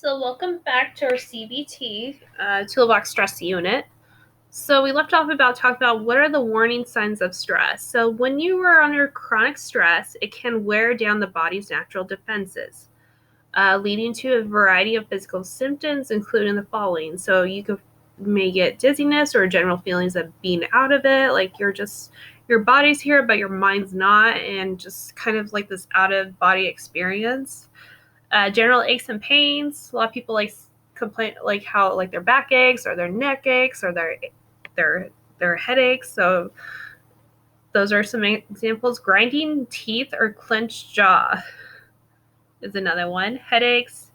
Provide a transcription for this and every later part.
So welcome back to our CBT, Toolbox Stress Unit. So we left off talking about what are the warning signs of stress. So when you are under chronic stress, it can wear down the body's natural defenses, leading to a variety of physical symptoms, including the following. So you may get dizziness or general feelings of being out of it, like your body's here, but your mind's not, and just kind of like this out of body experience. General aches and pains. A lot of people complain how their back aches or their neck aches or their headaches. So those are some examples. Grinding teeth or clenched jaw is another one. Headaches,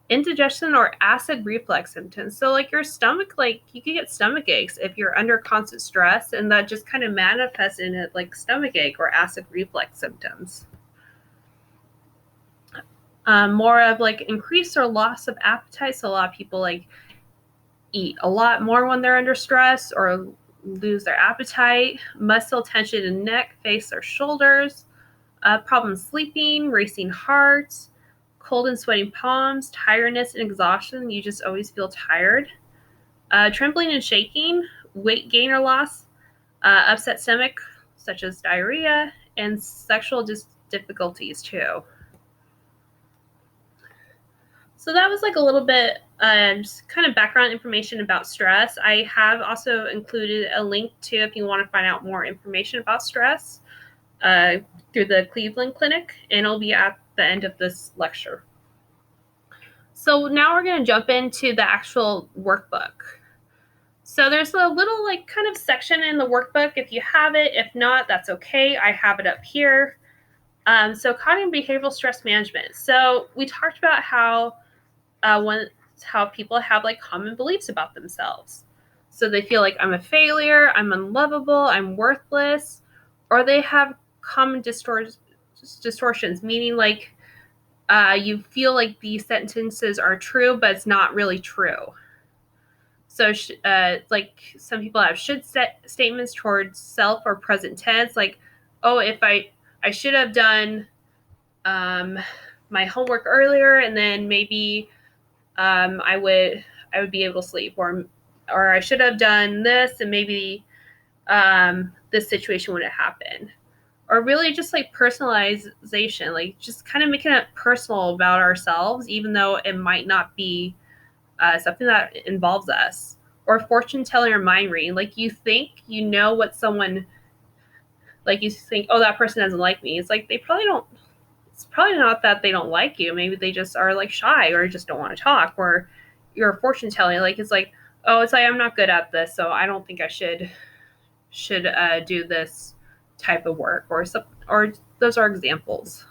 indigestion or acid reflux symptoms. So your stomach, you can get stomach aches if you're under constant stress, and that just kind of manifests in it like stomach ache or acid reflux symptoms. More of increase or loss of appetite. So a lot of people eat a lot more when they're under stress or lose their appetite. Muscle tension in neck, face, or shoulders. Problems sleeping, racing heart, cold and sweating palms, tiredness and exhaustion. You just always feel tired. Trembling and shaking, weight gain or loss, upset stomach, such as diarrhea, and sexual difficulties too. So that was a little bit just kind of background information about stress. I have also included a link to if you want to find out more information about stress through the Cleveland Clinic, and it'll be at the end of this lecture. So now we're going to jump into the actual workbook. So there's a little kind of section in the workbook if you have it. If not, that's okay. I have it up here. So cognitive behavioral stress management. So we talked about how people have common beliefs about themselves. So they feel like I'm a failure, I'm unlovable, I'm worthless, or they have common distortions, meaning you feel like these sentences are true, but it's not really true. So some people have should statements towards self or present tense, if I should have done my homework earlier, and then maybe I would be able to sleep, or I should have done this, and maybe this situation wouldn't happen. Or really just personalization, just kind of making it personal about ourselves, even though it might not be something that involves us. Or fortune telling or mind reading, you think you know what someone, you think, oh, that person doesn't like me. It's they probably don't. It's probably not that they don't like you. Maybe they just are shy or just don't want to talk. Or you're fortune telling, I'm not good at this, so I don't think I should do this type of work, or those are examples.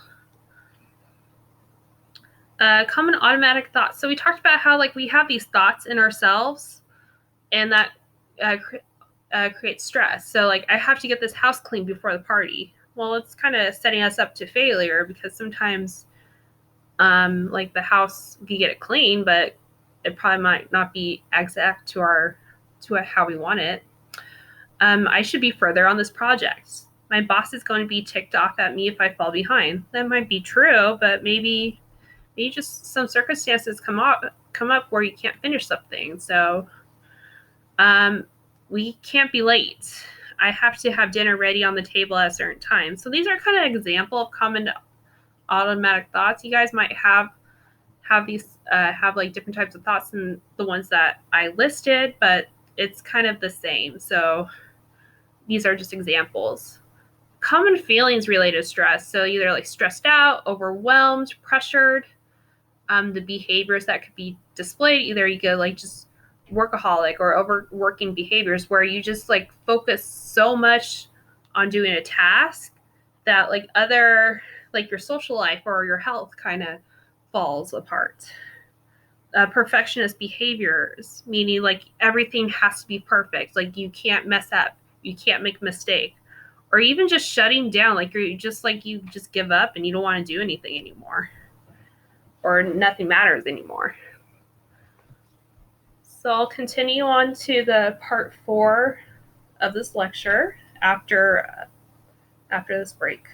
Common automatic thoughts. So we talked about how we have these thoughts in ourselves, and that creates stress. So I have to get this house clean before the party. Well, it's kind of setting us up to failure, because sometimes the house, we get it clean, but it probably might not be exact to how we want it. I should be further on this project. My boss is going to be ticked off at me if I fall behind. That might be true, but maybe just some circumstances come up where you can't finish something. So we can't be late. I have to have dinner ready on the table at a certain time. So these are kind of example of common automatic thoughts. You guys might have these different types of thoughts than the ones that I listed, but it's kind of the same. So these are just examples. Common feelings related to stress. So either stressed out, overwhelmed, pressured. The behaviors that could be displayed, either you go just workaholic or overworking behaviors, where you just focus so much on doing a task that other your social life or your health kind of falls apart. Perfectionist behaviors, meaning everything has to be perfect, you can't mess up, you can't make a mistake. Or even just shutting down, you just give up and you don't want to do anything anymore, or nothing matters anymore. So I'll continue on to the part 4 of this lecture after this break.